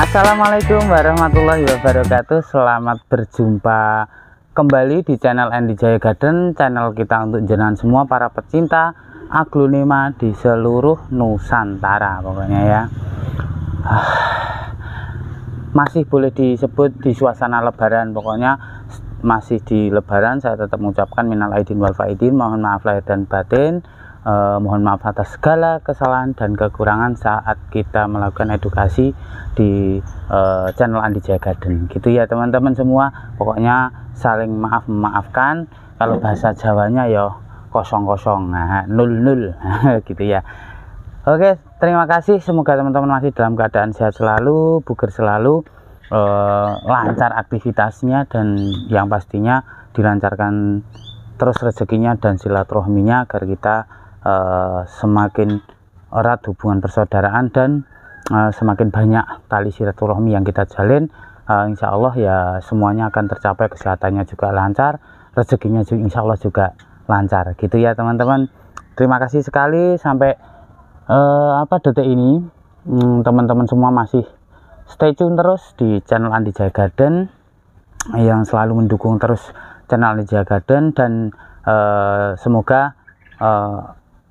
Assalamualaikum warahmatullahi wabarakatuh. Selamat berjumpa kembali di channel Andi Jaya Garden, channel kita untuk jenengan semua para pecinta aglonema di seluruh Nusantara pokoknya ya. Masih boleh disebut di suasana lebaran, pokoknya masih di lebaran. Saya tetap mengucapkan minal aidin wal faidin, mohon maaf lahir dan batin. Mohon maaf atas segala kesalahan dan kekurangan saat kita melakukan edukasi di channel Andi Jaya Garden gitu ya teman-teman semua. Pokoknya saling maaf memaafkan. Kalau bahasa Jawanya ya kosong-kosong, nah, 0-0 gitu ya. Oke, terima kasih. Semoga teman-teman masih dalam keadaan sehat selalu, bugar selalu, lancar aktivitasnya, dan yang pastinya dilancarkan terus rezekinya dan silaturahminya agar kita semakin erat hubungan persaudaraan dan semakin banyak tali silaturahmi yang kita jalin. Insya Allah ya semuanya akan tercapai, kesehatannya juga lancar, rezekinya juga insya Allah juga lancar gitu ya teman-teman. Terima kasih sekali sampai detik ini teman-teman semua masih stay tune terus di channel Andi Jaya Garden yang selalu mendukung terus channel Andi Jaya Garden, dan semoga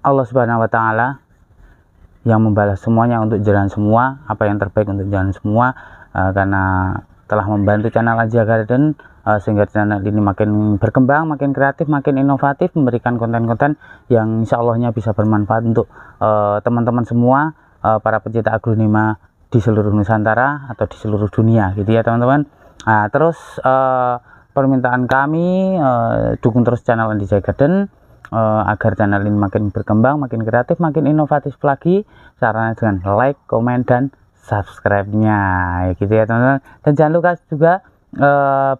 Allah Subhanahu wa Ta'ala yang membalas semuanya untuk jalan semua, apa yang terbaik untuk jalan semua, karena telah membantu channel Andi Jaya Garden sehingga channel ini makin berkembang, makin kreatif, makin inovatif, memberikan konten-konten yang insya Allahnya bisa bermanfaat untuk teman-teman semua, para pecinta aglonema di seluruh Nusantara atau di seluruh dunia gitu ya teman-teman. Terus permintaan kami, dukung terus channel Andi Jaya Garden agar channel ini makin berkembang, makin kreatif, makin inovatif lagi. Caranya dengan like, komen, dan subscribe-nya gitu ya teman-teman. Dan jangan lupa juga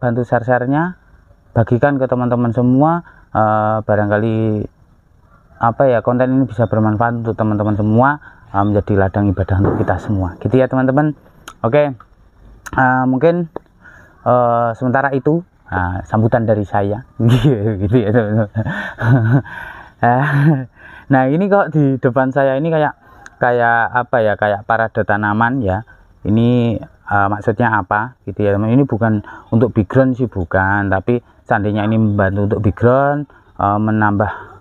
bantu share-nya, bagikan ke teman-teman semua, barangkali konten ini bisa bermanfaat untuk teman-teman semua, menjadi ladang ibadah untuk kita semua gitu ya teman-teman. Oke, mungkin sementara itu sambutan dari saya gitu ya teman-teman. Nah ini kok di depan saya ini kayak parade tanaman ya. Ini maksudnya apa gitu ya teman. Ini bukan untuk background sih, bukan, tapi seandainya ini membantu untuk background, menambah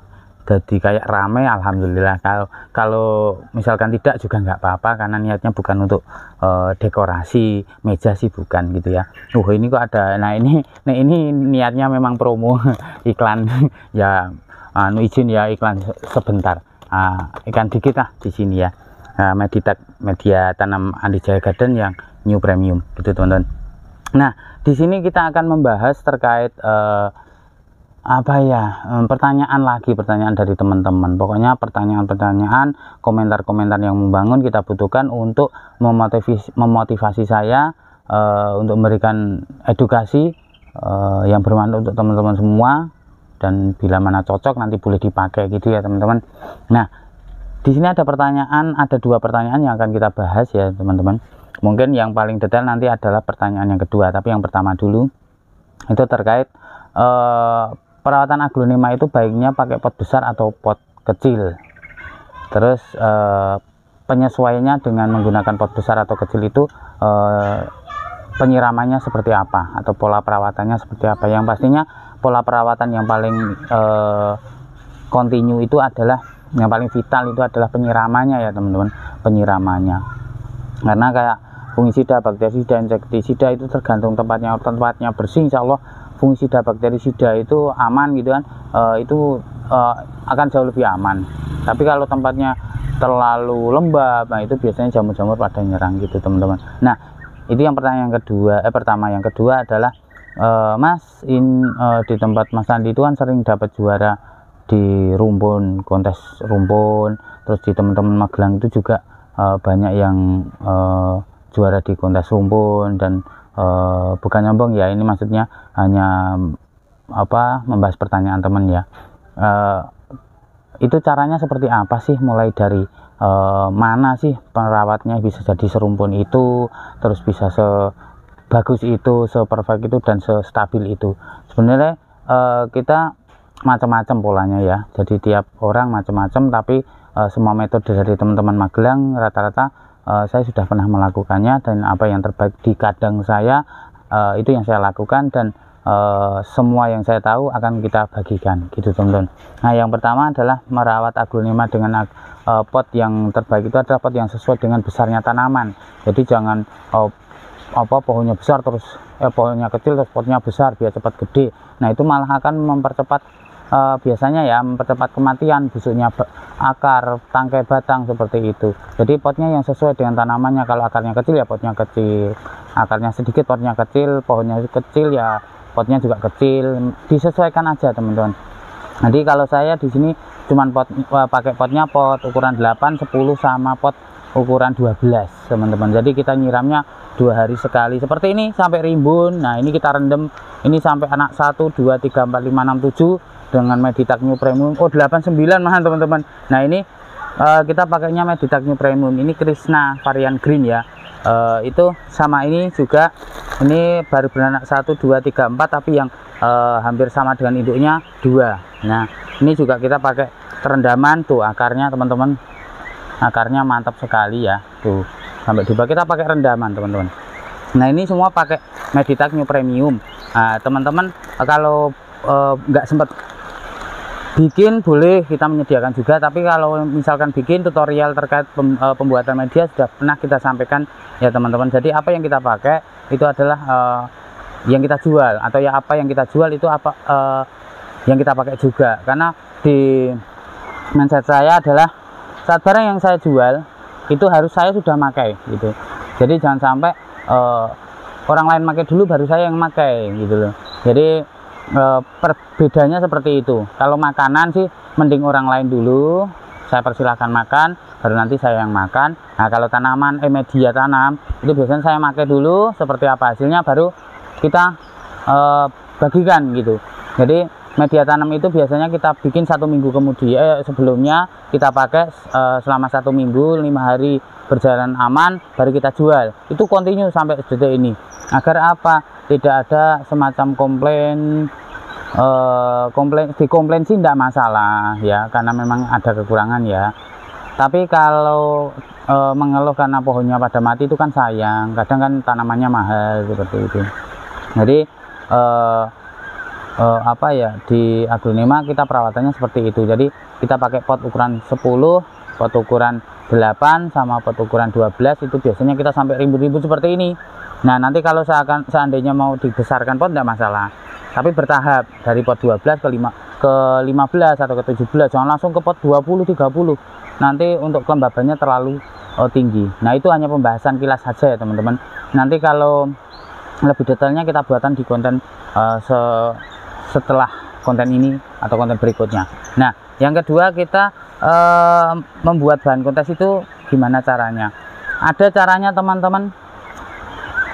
jadi kayak rame, alhamdulillah. Kalau misalkan tidak juga nggak apa-apa, karena niatnya bukan untuk dekorasi meja sih, bukan gitu ya. Ini kok ada, nah ini niatnya memang promo iklan ya. Izin ya iklan sebentar, iklan dikit lah di sini ya. Media tanam Andi Jaya Garden yang new premium gitu teman-teman. Nah di sini kita akan membahas terkait pertanyaan dari teman-teman. Pokoknya pertanyaan-pertanyaan, komentar-komentar yang membangun kita butuhkan untuk memotivasi saya untuk memberikan edukasi yang bermanfaat untuk teman-teman semua, dan bila mana cocok nanti boleh dipakai gitu ya teman-teman. Nah di sini ada dua pertanyaan yang akan kita bahas ya teman-teman. Mungkin yang paling detail nanti adalah pertanyaan yang kedua, tapi yang pertama dulu itu terkait perawatan aglonema itu baiknya pakai pot besar atau pot kecil. Terus penyesuaiannya dengan menggunakan pot besar atau kecil itu penyiramannya seperti apa, atau pola perawatannya seperti apa. Yang pastinya pola perawatan yang paling kontinu itu adalah, yang paling vital itu adalah penyiramannya ya teman-teman. Penyiramannya, karena kayak fungisida, bakterisida, insektisida itu tergantung tempatnya bersih, insya Allah fungisida, bakterisida itu aman gitu kan, itu akan jauh lebih aman. Tapi kalau tempatnya terlalu lembab, nah itu biasanya jamur-jamur pada nyerang gitu teman-teman. Nah itu yang pertama. Yang kedua adalah Mas, di tempat Mas Andi itu kan sering dapat juara di rumpun, kontes rumpun. Terus di teman-teman Magelang itu juga banyak yang juara di kontes rumpun. Dan bukan nyombong ya, ini maksudnya hanya membahas pertanyaan teman ya. Itu caranya seperti apa sih, mulai dari mana sih perawatnya bisa jadi serumpun itu, terus bisa sebagus itu, seperfect itu, dan sestabil itu. Sebenarnya kita macam-macam polanya ya, jadi tiap orang macam-macam, tapi semua metode dari teman-teman Magelang rata-rata saya sudah pernah melakukannya, dan apa yang terbaik di kandang saya itu yang saya lakukan, dan semua yang saya tahu akan kita bagikan gitu teman-teman. Nah, yang pertama adalah merawat aglonema dengan pot yang terbaik itu adalah pot yang sesuai dengan besarnya tanaman. Jadi jangan pohonnya besar terus pohonnya kecil terus potnya besar biar cepat gede. Nah, itu malah akan mempercepat biasanya ya mempercepat kematian busuknya akar, tangkai, batang seperti itu. Jadi potnya yang sesuai dengan tanamannya. Kalau akarnya kecil ya potnya kecil, akarnya sedikit potnya kecil, pohonnya kecil ya potnya juga kecil, disesuaikan aja teman-teman. Jadi kalau saya di sini cuman pakai potnya pot ukuran 8, 10 sama pot ukuran 12 teman-teman. Jadi kita nyiramnya 2 hari sekali seperti ini sampai rimbun. Nah, ini kita rendam ini sampai anak 1 2 3 4 5 6 7 dengan Meditech New Premium. 89 malahan teman-teman. Nah, ini kita pakainya Meditech New Premium, ini Krishna varian green ya. Itu sama ini juga, ini baru beranak 1 2 3 4 tapi yang hampir sama dengan induknya 2. Nah, ini juga kita pakai terendaman tuh akarnya teman-teman, akarnya mantap sekali ya tuh, sampai di bawah kita pakai rendaman teman-teman. Nah, ini semua pakai Meditech New Premium. Nah, teman-teman kalau nggak sempat bikin boleh kita menyediakan juga, tapi kalau misalkan bikin tutorial terkait pembuatan media sudah pernah kita sampaikan ya teman-teman. Jadi apa yang kita pakai itu adalah yang kita jual, atau ya apa yang kita jual itu apa yang kita pakai juga, karena di mindset saya adalah saat barang yang saya jual itu harus saya sudah pakai gitu. Jadi jangan sampai orang lain pakai dulu baru saya yang pakai gitu loh. Jadi perbedaannya seperti itu. Kalau makanan sih mending orang lain dulu, saya persilahkan makan, baru nanti saya yang makan. Nah, kalau tanaman media tanam itu biasanya saya pakai dulu seperti apa hasilnya, baru kita bagikan gitu. Jadi media tanam itu biasanya kita bikin 1 minggu kemudian sebelumnya kita pakai selama 1 minggu 5 hari berjalan aman, baru kita jual. Itu continue sampai detik ini, agar apa, tidak ada semacam komplain dikomplain sih tidak masalah ya, karena memang ada kekurangan ya. Tapi kalau mengeluh karena pohonnya pada mati itu kan sayang, kadang kan tanamannya mahal seperti itu. Jadi apa ya, di aglonema kita perawatannya seperti itu. Jadi kita pakai pot ukuran 10, pot ukuran 8 sama pot ukuran 12, itu biasanya kita sampai ribu-ribu seperti ini. Nah, nanti kalau seandainya mau dibesarkan pot tidak masalah, tapi bertahap dari pot 12 ke 15 atau ke 17, jangan langsung ke pot 20 30, nanti untuk kelembabannya terlalu tinggi. Nah, itu hanya pembahasan kilas saja ya teman-teman. Nanti kalau lebih detailnya kita buatan di konten setelah konten ini atau konten berikutnya. Nah, yang kedua kita membuat bahan kontes itu gimana caranya? Ada caranya teman-teman.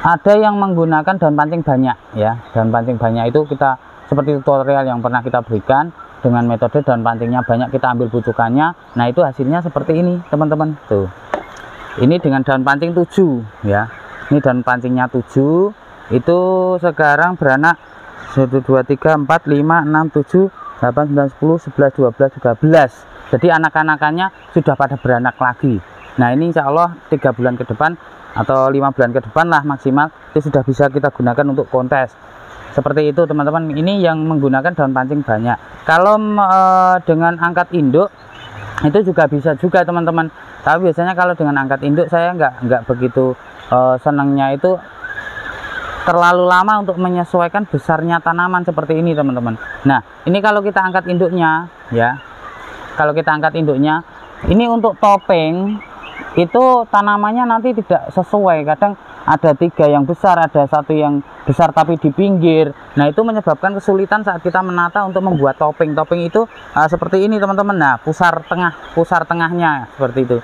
Ada yang menggunakan daun pancing banyak ya. Daun pancing banyak itu kita seperti tutorial yang pernah kita berikan, dengan metode daun pancingnya banyak, kita ambil pucukannya. Nah, itu hasilnya seperti ini teman-teman. Tuh. Ini dengan daun pancing 7 ya. Ini daun pancingnya 7. Itu sekarang beranak 1 2 3 4 5 6 7 8 9 10 11 12 13. Jadi anak-anakannya sudah pada beranak lagi. Nah, ini insya Allah 3 bulan ke depan atau 5 bulan ke depan lah maksimal, itu sudah bisa kita gunakan untuk kontes seperti itu teman-teman. Ini yang menggunakan daun pancing banyak. Kalau dengan angkat induk itu juga bisa juga teman-teman, tapi biasanya kalau dengan angkat induk saya nggak begitu senangnya, itu terlalu lama untuk menyesuaikan besarnya tanaman seperti ini teman-teman. Nah, ini kalau kita angkat induknya ya, kalau kita angkat induknya ini untuk topeng itu tanamannya nanti tidak sesuai. Kadang ada 3 yang besar, ada 1 yang besar tapi di pinggir. Nah, itu menyebabkan kesulitan saat kita menata untuk membuat topeng. Topeng itu seperti ini teman-teman. Nah, pusar tengahnya seperti itu.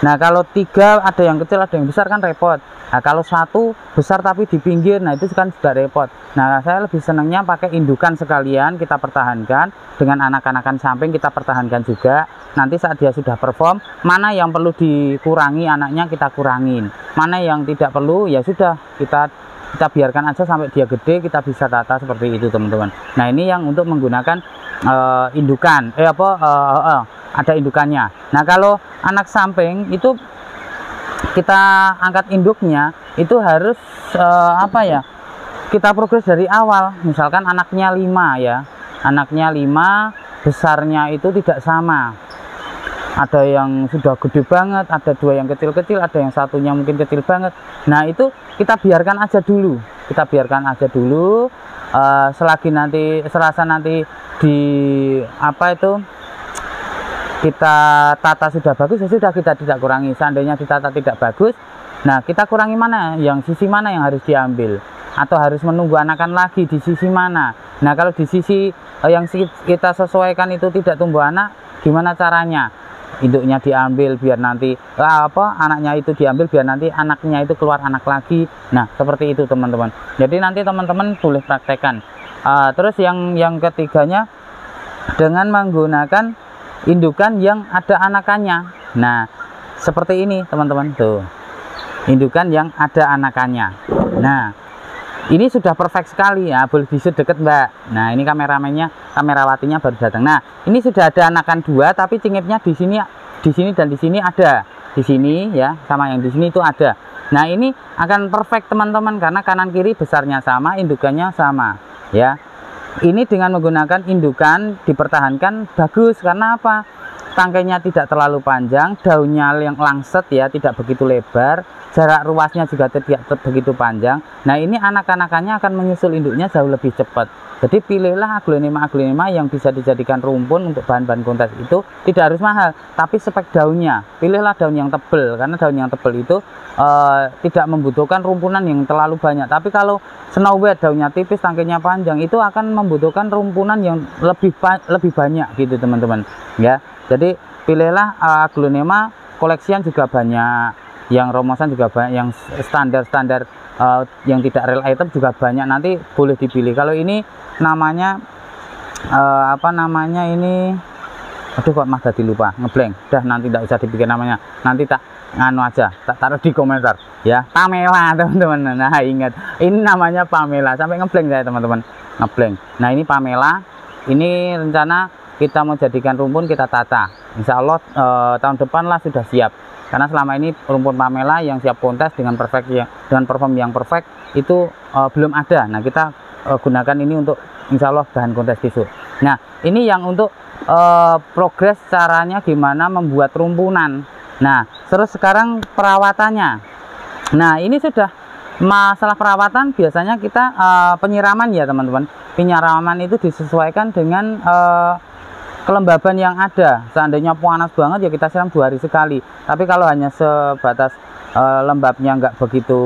Nah, kalau 3 ada yang kecil ada yang besar kan repot. Nah, kalau 1 besar tapi di pinggir, nah itu kan sudah repot. Nah, saya lebih senangnya pakai indukan sekalian kita pertahankan, dengan anak-anakan samping kita pertahankan juga. Nanti saat dia sudah perform, mana yang perlu dikurangi anaknya kita kurangin, mana yang tidak perlu ya sudah kita biarkan aja sampai dia gede, kita bisa tata seperti itu teman-teman. Nah, ini yang untuk menggunakan indukan ada indukannya. Nah, kalau anak samping itu kita angkat induknya itu harus apa ya, kita progres dari awal. Misalkan anaknya 5 ya, anaknya 5, besarnya itu tidak sama, ada yang sudah gede banget, ada 2 yang kecil-kecil, ada yang satunya mungkin kecil banget. Nah itu kita biarkan aja dulu, selagi nanti serasa nanti di apa itu kita tata sudah bagus, ya sudah, kita tidak kurangi. Seandainya ditata tidak bagus, nah kita kurangi mana, yang sisi mana yang harus diambil, atau harus menunggu anakan lagi di sisi mana. Nah kalau di sisi yang kita sesuaikan itu tidak tumbuh anak, gimana caranya? Induknya diambil biar nanti anaknya itu diambil biar nanti anaknya itu keluar anak lagi. Nah seperti itu teman-teman. Jadi nanti teman-teman boleh praktekkan. Terus yang ketiganya dengan menggunakan indukan yang ada anakannya. Nah seperti ini teman-teman, tuh indukan yang ada anakannya. Nah ini sudah perfect sekali ya, boleh disu deket Mbak. Nah ini kamerawatinya baru datang. Nah ini sudah ada anakan 2, tapi cingipnya di sini dan di sini ada, di sini ya, sama yang di sini itu ada. Nah ini akan perfect teman-teman, karena kanan kiri besarnya sama, indukannya sama ya. Ini dengan menggunakan indukan dipertahankan bagus, karena apa? Tangkainya tidak terlalu panjang, daunnya yang langset ya, tidak begitu lebar, jarak ruasnya juga tidak begitu panjang. Nah ini anak-anakannya akan menyusul induknya jauh lebih cepat. Jadi pilihlah aglonema yang bisa dijadikan rumpun untuk bahan-bahan kontes itu tidak harus mahal, tapi spek daunnya. Pilihlah daun yang tebal, karena daun yang tebal itu tidak membutuhkan rumpunan yang terlalu banyak. Tapi kalau snow white daunnya tipis, tangkainya panjang, itu akan membutuhkan rumpunan yang lebih banyak gitu teman-teman ya. Jadi pilihlah aglonema, koleksian juga banyak, yang romosan juga banyak, yang standar yang tidak real item juga banyak, nanti boleh dipilih. Kalau ini namanya apa namanya ini, aduh kok mas tadi lupa, ngeblank dah, nanti tidak usah dipikir namanya, nanti tak nganu aja, tak taruh di komentar ya. Pamela teman-teman, nah ingat ini namanya Pamela, sampai ngeblank saya teman-teman, ngeblank. Nah ini Pamela, ini rencana kita mau jadikan rumpun, kita tata, insya Allah tahun depan lah sudah siap. Karena selama ini rumpun Pamela yang siap kontes dengan perfect ya, dengan perform yang perfect itu belum ada. Nah kita gunakan ini untuk insya Allah bahan kontes besok. Nah ini yang untuk progres caranya gimana membuat rumpunan. Nah terus sekarang perawatannya. Nah ini sudah masalah perawatan, biasanya kita penyiraman ya teman-teman. Penyiraman itu disesuaikan dengan kelembaban yang ada. Seandainya panas banget ya kita siram 2 hari sekali. Tapi kalau hanya sebatas lembabnya nggak begitu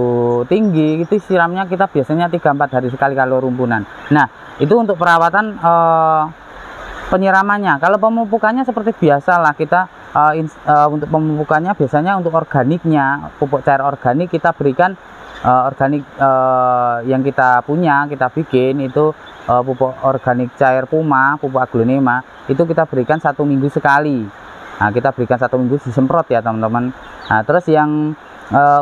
tinggi, itu siramnya kita biasanya 3-4 hari sekali kalau rumpunan. Nah itu untuk perawatan penyiramannya. Kalau pemupukannya seperti biasa lah, kita untuk pemupukannya biasanya untuk organiknya, pupuk cair organik kita berikan organik yang kita punya, kita bikin itu pupuk organik cair Puma, pupuk aglonema itu kita berikan 1 minggu sekali. Nah kita berikan 1 minggu disemprot ya teman-teman. Nah terus yang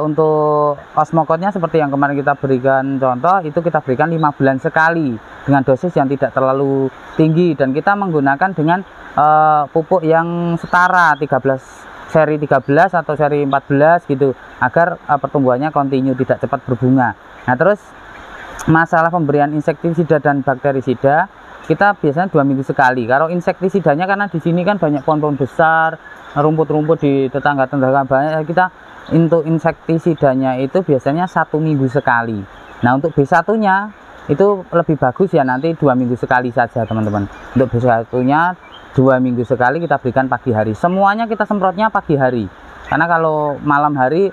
untuk osmokotnya seperti yang kemarin kita berikan contoh, itu kita berikan 5 bulan sekali dengan dosis yang tidak terlalu tinggi, dan kita menggunakan dengan pupuk yang setara, seri 13 atau seri 14 gitu, agar pertumbuhannya kontinu, tidak cepat berbunga. Nah terus masalah pemberian insektisida dan bakterisida kita biasanya 2 minggu sekali. Kalau insektisidanya karena di sini kan banyak pohon-pohon besar, rumput-rumput di tetangga-tetangga banyak, kita untuk insektisidanya itu biasanya 1 minggu sekali. Nah untuk B1 nya itu lebih bagus ya, nanti 2 minggu sekali saja teman-teman. Untuk B1 nya 2 minggu sekali kita berikan pagi hari. Semuanya kita semprotnya pagi hari, karena kalau malam hari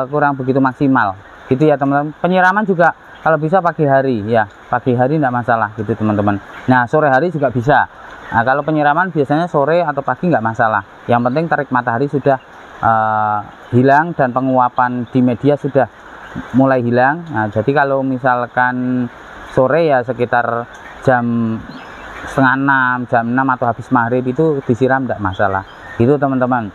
kurang begitu maksimal gitu ya teman-teman. Penyiraman juga kalau bisa pagi hari ya, pagi hari tidak masalah gitu teman-teman. Nah sore hari juga bisa. Nah kalau penyiraman biasanya sore atau pagi nggak masalah, yang penting terik matahari sudah hilang dan penguapan di media sudah mulai hilang. Nah jadi kalau misalkan sore ya sekitar jam setengah 6, jam 6 atau habis maghrib itu disiram tidak masalah gitu teman-teman.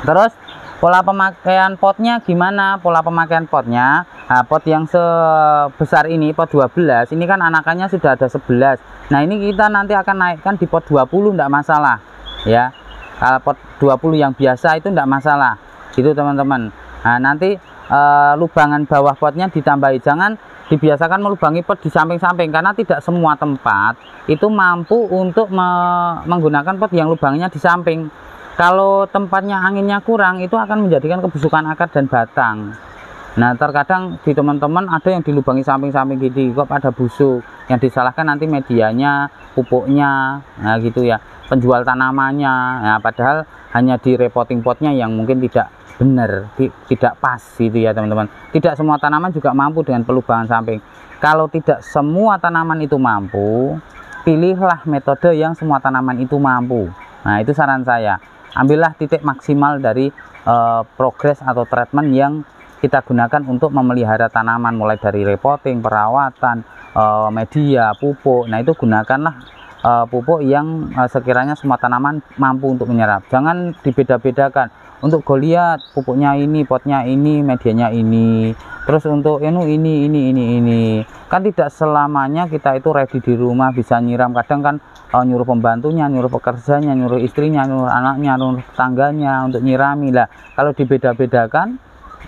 Terus pola pemakaian potnya gimana? Pola pemakaian potnya, nah, pot yang sebesar ini, pot 12 ini kan anakannya sudah ada 11. Nah ini kita nanti akan naikkan di pot 20 tidak masalah ya. Kalau pot 20 yang biasa itu tidak masalah gitu teman-teman. Nah, nanti lubangan bawah potnya ditambahi, jangan dibiasakan melubangi pot di samping-samping, karena tidak semua tempat itu mampu untuk menggunakan pot yang lubangnya di samping. Kalau tempatnya anginnya kurang, itu akan menjadikan kebusukan akar dan batang. Nah, terkadang di teman-teman ada yang dilubangi samping-samping gitu kok pada busuk, yang disalahkan nanti medianya, pupuknya, nah gitu ya, penjual tanamannya. Nah, padahal hanya di repotting potnya yang mungkin tidak benar, tidak pas gitu ya teman-teman. Tidak semua tanaman juga mampu dengan pelubangan samping. Kalau tidak semua tanaman itu mampu, pilihlah metode yang semua tanaman itu mampu. Nah, itu saran saya, ambillah titik maksimal dari progres atau treatment yang kita gunakan untuk memelihara tanaman, mulai dari repotting, perawatan, media, pupuk. Nah, itu gunakanlah pupuk yang sekiranya semua tanaman mampu untuk menyerap. Jangan dibeda-bedakan. Untuk goliat pupuknya ini, potnya ini, medianya ini. Terus untuk ini. Kan tidak selamanya kita itu ready di rumah bisa nyiram. Kadang kan nyuruh pembantunya, nyuruh pekerjanya, nyuruh istrinya, nyuruh anaknya, nyuruh tetangganya untuk nyirami lah. Kalau dibeda-bedakan,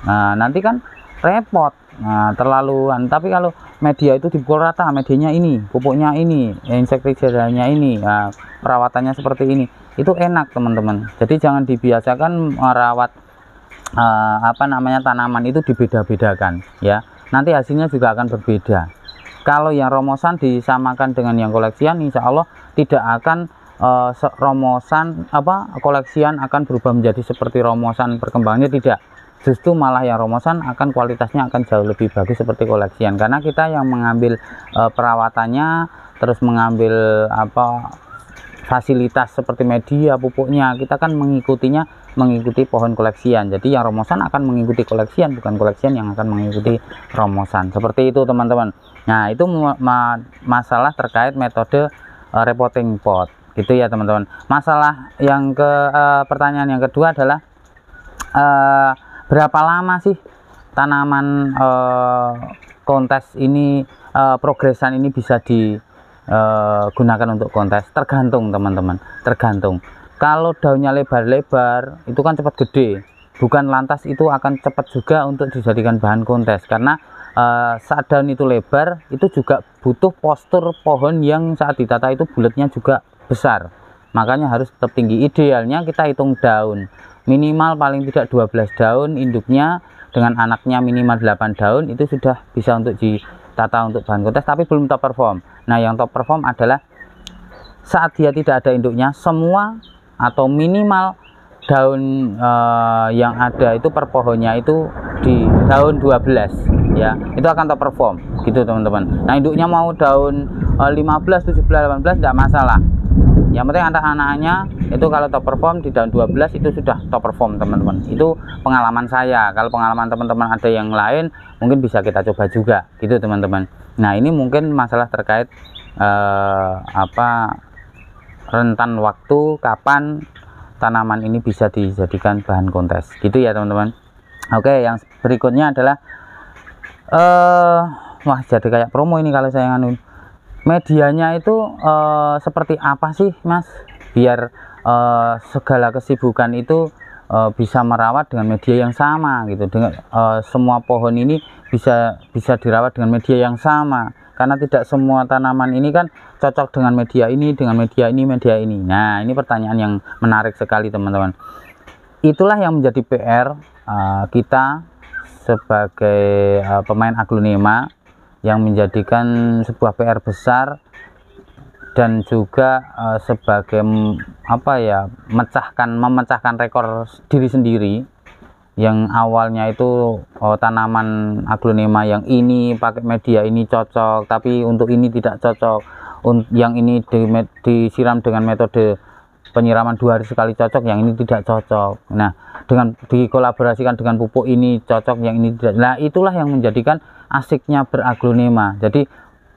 nah nanti kan repot, nah terlaluan. Tapi kalau media itu dipukul rata, medianya ini, pupuknya ini, insektisidanya ini, nah, perawatannya seperti ini, itu enak teman-teman. Jadi jangan dibiasakan merawat tanaman itu dibeda-bedakan ya, nanti hasilnya juga akan berbeda. Kalau yang romosan disamakan dengan yang koleksian, insya Allah tidak akan koleksian akan berubah menjadi seperti romosan, perkembangannya tidak. Justru malah yang romosan akan kualitasnya akan jauh lebih bagus seperti koleksian, karena kita yang mengambil perawatannya, terus mengambil fasilitas seperti media, pupuknya, kita kan mengikuti pohon koleksian. Jadi yang romosan akan mengikuti koleksian, bukan koleksian yang akan mengikuti romosan. Seperti itu teman-teman. Nah, itu masalah terkait metode repotting pot gitu ya teman-teman. Masalah yang pertanyaan yang kedua adalah berapa lama sih tanaman kontes ini, progresan ini bisa digunakan untuk kontes? Tergantung teman-teman, tergantung. Kalau daunnya lebar-lebar itu kan cepat gede, bukan lantas itu akan cepat juga untuk dijadikan bahan kontes, karena saat daun itu lebar itu juga butuh postur pohon yang saat ditata itu bulatnya juga besar, makanya harus tetap tinggi. Idealnya kita hitung daun, minimal paling tidak 12 daun induknya, dengan anaknya minimal 8 daun, itu sudah bisa untuk ditata untuk bahan kontes, tapi belum top perform. Nah, yang top perform adalah saat dia tidak ada induknya, semua atau minimal daun yang ada itu per pohonnya itu di daun 12 ya, itu akan top perform gitu teman-teman. Nah, induknya mau daun 15, 17, 18 tidak masalah. Yang penting anak-anaknya itu kalau top perform di daun 12 itu sudah top perform teman-teman. Itu pengalaman saya. Kalau pengalaman teman-teman ada yang lain, mungkin bisa kita coba juga gitu teman-teman. Nah, ini mungkin masalah terkait rentan waktu kapan tanaman ini bisa dijadikan bahan kontes gitu ya teman-teman. Oke, yang berikutnya adalah wah, jadi kayak promo ini kalau saya nganu. Medianya itu seperti apa sih Mas, biar segala kesibukan itu bisa merawat dengan media yang sama gitu, dengan semua pohon ini bisa dirawat dengan media yang sama, karena tidak semua tanaman ini kan cocok dengan media ini, media ini. Nah, ini pertanyaan yang menarik sekali teman-teman. Itulah yang menjadi PR kita sebagai pemain aglonema, yang menjadikan sebuah PR besar, dan juga sebagai memecahkan rekor diri sendiri. Yang awalnya itu tanaman aglonema yang ini pakai media ini cocok, tapi untuk ini tidak cocok, yang ini disiram dengan metode penyiraman 2 hari sekali cocok, yang ini tidak cocok. Nah, dengan dikolaborasikan dengan pupuk ini cocok, yang ini tidak. Nah, itulah yang menjadikan asiknya beraglonema. Jadi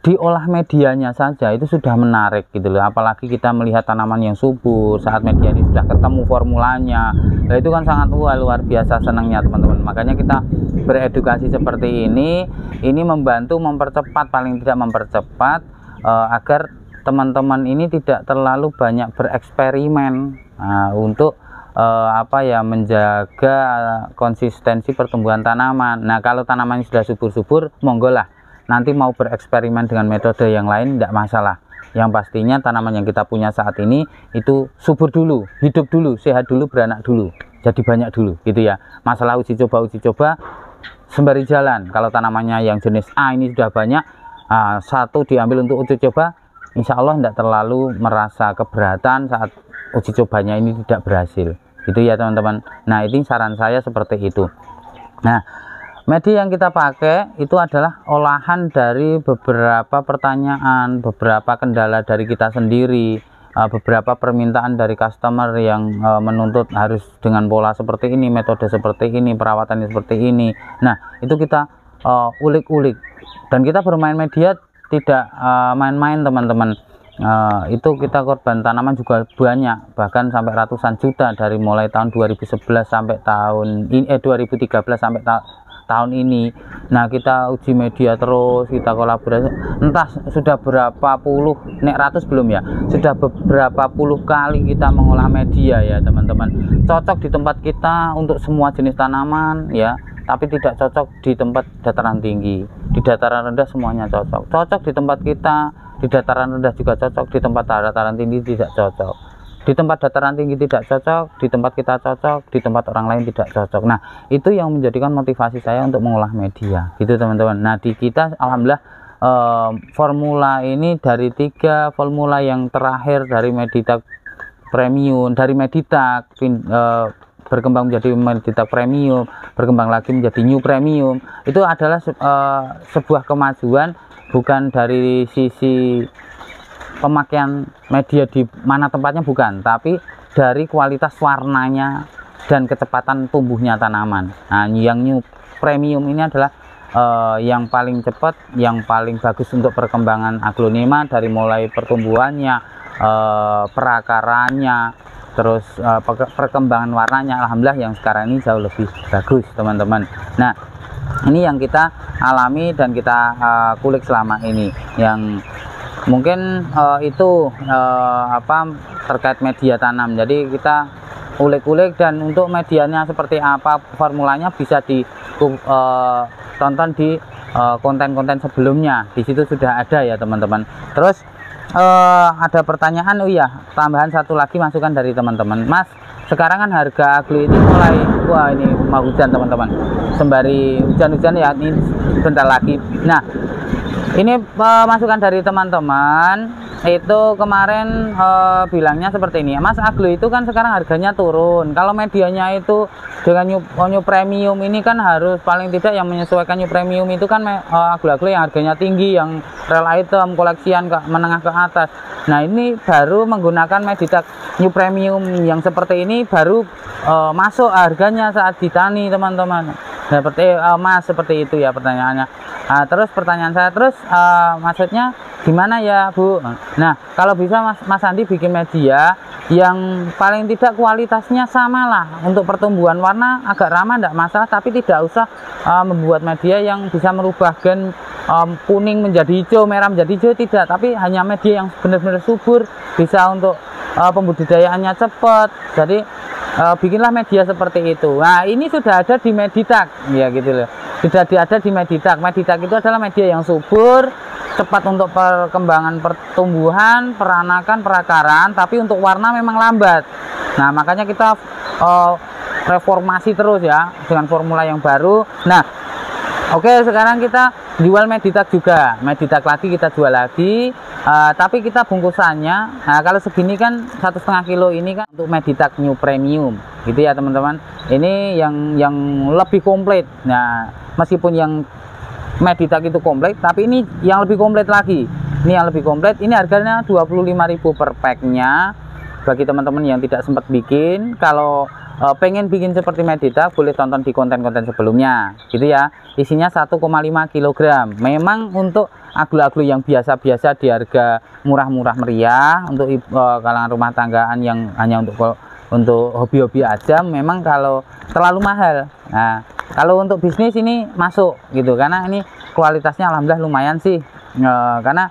diolah medianya saja itu sudah menarik gitu loh, apalagi kita melihat tanaman yang subur saat media ini sudah ketemu formulanya. Nah, itu kan sangat luar biasa senangnya teman-teman. Makanya kita beredukasi seperti ini membantu mempercepat, paling tidak mempercepat agar teman-teman ini tidak terlalu banyak bereksperimen untuk apa ya, menjaga konsistensi pertumbuhan tanaman. Nah, kalau tanamannya sudah subur-subur, monggo lah. Nanti mau bereksperimen dengan metode yang lain tidak masalah. Yang pastinya tanaman yang kita punya saat ini itu subur dulu, hidup dulu, sehat dulu, beranak dulu, jadi banyak dulu gitu ya. Masalah uji coba sembari jalan. Kalau tanamannya yang jenis A ini sudah banyak, satu diambil untuk uji coba, insya Allah tidak terlalu merasa keberatan saat uji cobanya ini tidak berhasil gitu ya teman-teman. Nah, ini saran saya seperti itu. Nah, media yang kita pakai itu adalah olahan dari beberapa pertanyaan, beberapa kendala dari kita sendiri, beberapa permintaan dari customer yang menuntut harus dengan pola seperti ini, metode seperti ini, perawatannya seperti ini. Nah, itu kita ulik-ulik, dan kita bermain media tidak main-main teman-teman. Itu kita korban tanaman juga banyak, bahkan sampai ratusan juta dari mulai tahun 2011 sampai tahun ini 2013 sampai tahun ini. Nah, kita uji media terus, kita kolaborasi, entah sudah berapa puluh, nek ratus belum ya, sudah beberapa puluh kali kita mengolah media ya teman-teman. Cocok di tempat kita untuk semua jenis tanaman ya, tapi tidak cocok di tempat dataran tinggi. Di dataran rendah semuanya cocok di tempat kita, di dataran rendah juga cocok, di tempat dataran tinggi tidak cocok. Di tempat dataran tinggi tidak cocok, di tempat kita cocok, di tempat orang lain tidak cocok. Nah, itu yang menjadikan motivasi saya untuk mengolah media gitu teman-teman. Nah, di kita alhamdulillah formula ini dari 3 formula yang terakhir dari Meditak Premium, dari Meditak berkembang menjadi Meditak Premium, berkembang lagi menjadi New Premium, itu adalah sebuah kemajuan, bukan dari sisi pemakaian media di mana tempatnya, bukan, tapi dari kualitas warnanya dan kecepatan tumbuhnya tanaman. Nah, yang New Premium ini adalah yang paling cepat, yang paling bagus untuk perkembangan aglonema, dari mulai pertumbuhannya, perakarannya, terus perkembangan warnanya, alhamdulillah yang sekarang ini jauh lebih bagus teman-teman. Nah, ini yang kita alami dan kita kulik selama ini, yang mungkin itu terkait media tanam. Jadi kita ulik-ulik, dan untuk medianya seperti apa, formulanya bisa ditonton di konten-konten sebelumnya. Di situ sudah ada ya teman-teman. Terus ada pertanyaan, oh iya, tambahan satu lagi masukan dari teman-teman, Mas, sekarang kan harga aglo ini mulai, wah ini mau hujan teman-teman, sembari hujan-hujan ya, ini bentar lagi. Nah, ini masukan dari teman-teman itu kemarin bilangnya seperti ini, Mas, aglo itu kan sekarang harganya turun, kalau medianya itu dengan new premium ini kan harus paling tidak yang menyesuaikan new premium itu kan aglo-aglo yang harganya tinggi, yang real item, koleksian menengah ke atas. Nah, ini baru menggunakan Meditak new premium yang seperti ini baru masuk harganya saat ditani teman-teman. Nah, seperti Mas, seperti itu ya pertanyaannya. Terus pertanyaan saya terus maksudnya gimana ya Bu? Nah, kalau bisa Mas Andi bikin media yang paling tidak kualitasnya sama lah, untuk pertumbuhan warna agak ramah tidak masalah, tapi tidak usah membuat media yang bisa merubah gen kuning menjadi hijau, merah menjadi hijau, tidak, tapi hanya media yang benar-benar subur, bisa untuk pembudidayaannya cepat. Jadi bikinlah media seperti itu. Nah, ini sudah ada di Meditak ya gitu loh, sudah ada di Meditak. Meditak itu adalah media yang subur, cepat untuk perkembangan pertumbuhan, peranakan, perakaran, tapi untuk warna memang lambat. Nah, makanya kita reformasi terus ya dengan formula yang baru. Nah, oke, sekarang kita jual Meditak juga, Meditak lagi kita jual lagi, tapi kita bungkusannya, nah kalau segini kan 1,5 kilo ini kan untuk Meditak New Premium gitu ya teman-teman. Ini yang lebih komplit. Nah, meskipun yang Meditak itu komplit, tapi ini yang lebih komplit lagi. Ini yang lebih komplit, ini harganya 25.000 per packnya. Bagi teman-teman yang tidak sempat bikin, kalau pengen bikin seperti Meditak, boleh tonton di konten-konten sebelumnya gitu ya. Isinya 1,5 kg. Memang untuk aglo-aglo yang biasa-biasa di harga murah-murah meriah, untuk kalangan rumah tanggaan yang hanya untuk hobi-hobi aja, memang kalau terlalu mahal. Nah, kalau untuk bisnis ini masuk gitu, karena ini kualitasnya alhamdulillah lumayan sih, karena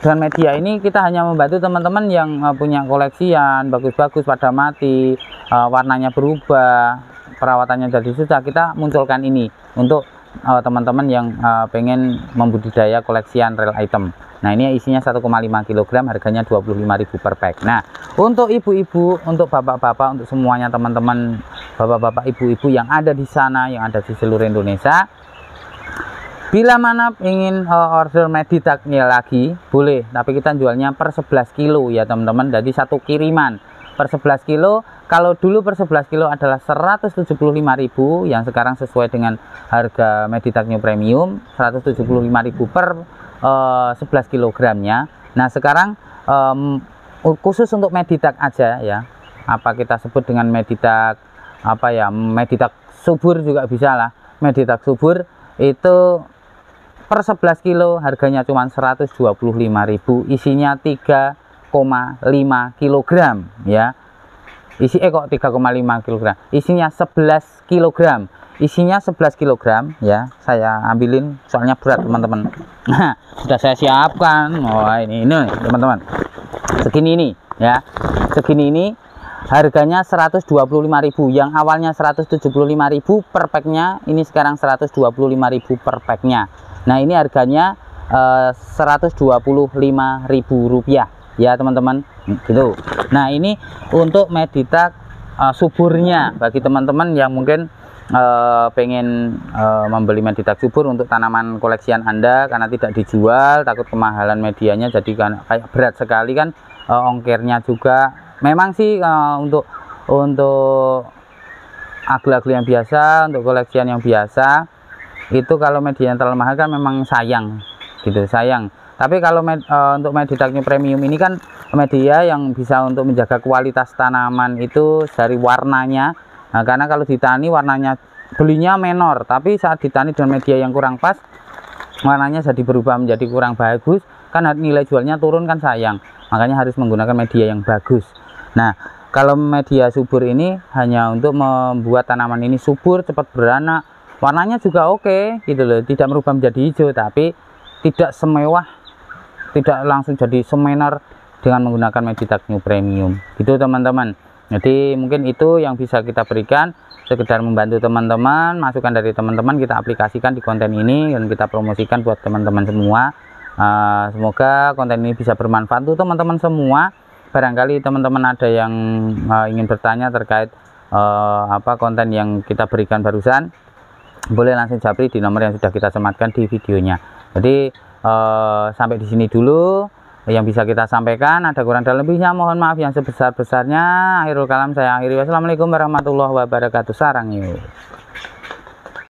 dengan media ini kita hanya membantu teman-teman yang punya koleksian bagus-bagus pada mati, warnanya berubah, perawatannya jadi susah. Kita munculkan ini untuk teman-teman yang pengen membudidaya koleksian real item. Nah, ini isinya 1,5 kg, harganya 25.000 per pack. Nah, untuk ibu-ibu, untuk bapak-bapak, untuk semuanya teman-teman bapak-bapak, ibu-ibu yang ada di sana, yang ada di seluruh Indonesia, bila mana ingin order Meditech-nya lagi, boleh. Tapi kita jualnya per 11 kilo ya teman-teman. Jadi satu kiriman per 11 kilo. Kalau dulu per 11 kilo adalah 175.000, yang sekarang sesuai dengan harga Meditech New Premium 175.000 per 11 kilogramnya. Nah, sekarang khusus untuk Meditech aja ya. Apa kita sebut dengan Meditech apa ya? Meditech subur juga bisa lah. Meditech subur itu per 11 kilo harganya cuma 125.000, isinya 3,5 kg ya. Kok 3,5 kg, isinya 11 kg, isinya 11 kg ya. Saya ambilin soalnya berat teman-teman. Nah, sudah saya siapkan. Wah, ini teman-teman, segini ini ya, segini ini harganya 125.000. Yang awalnya 175.000 per packnya, ini sekarang 125.000 per packnya. Nah, ini harganya Rp125.000 ya teman-teman gitu. Nah, ini untuk Meditech suburnya bagi teman-teman yang mungkin pengen membeli Meditech subur untuk tanaman koleksian Anda karena tidak dijual, takut kemahalan medianya, jadi kan kayak berat sekali kan, ongkirnya juga. Memang sih untuk agel-agel yang biasa, untuk koleksian yang biasa itu kalau media yang terlalu mahal kan memang sayang gitu, sayang. Tapi kalau untuk Meditech New Premium ini kan media yang bisa untuk menjaga kualitas tanaman itu dari warnanya. Nah, karena kalau ditani warnanya belinya menor, tapi saat ditani dengan media yang kurang pas, warnanya jadi berubah menjadi kurang bagus, kan nilai jualnya turun kan sayang. Makanya harus menggunakan media yang bagus. Nah, kalau media subur ini hanya untuk membuat tanaman ini subur, cepat beranak, warnanya juga oke gitu loh, tidak merubah menjadi hijau, tapi tidak semewah, tidak langsung jadi semenar dengan menggunakan Meditech New Premium gitu teman-teman. Jadi mungkin itu yang bisa kita berikan, sekedar membantu teman-teman, masukan dari teman-teman kita aplikasikan di konten ini dan kita promosikan buat teman-teman semua. Semoga konten ini bisa bermanfaat untuk teman-teman semua. Barangkali teman-teman ada yang ingin bertanya terkait konten yang kita berikan barusan, boleh langsung japri di nomor yang sudah kita sematkan di videonya. Jadi sampai di sini dulu yang bisa kita sampaikan. Ada kurang dan lebihnya mohon maaf yang sebesar-besarnya. Akhirul kalam saya akhiri. Wassalamualaikum warahmatullahi wabarakatuh. Sarang yuk.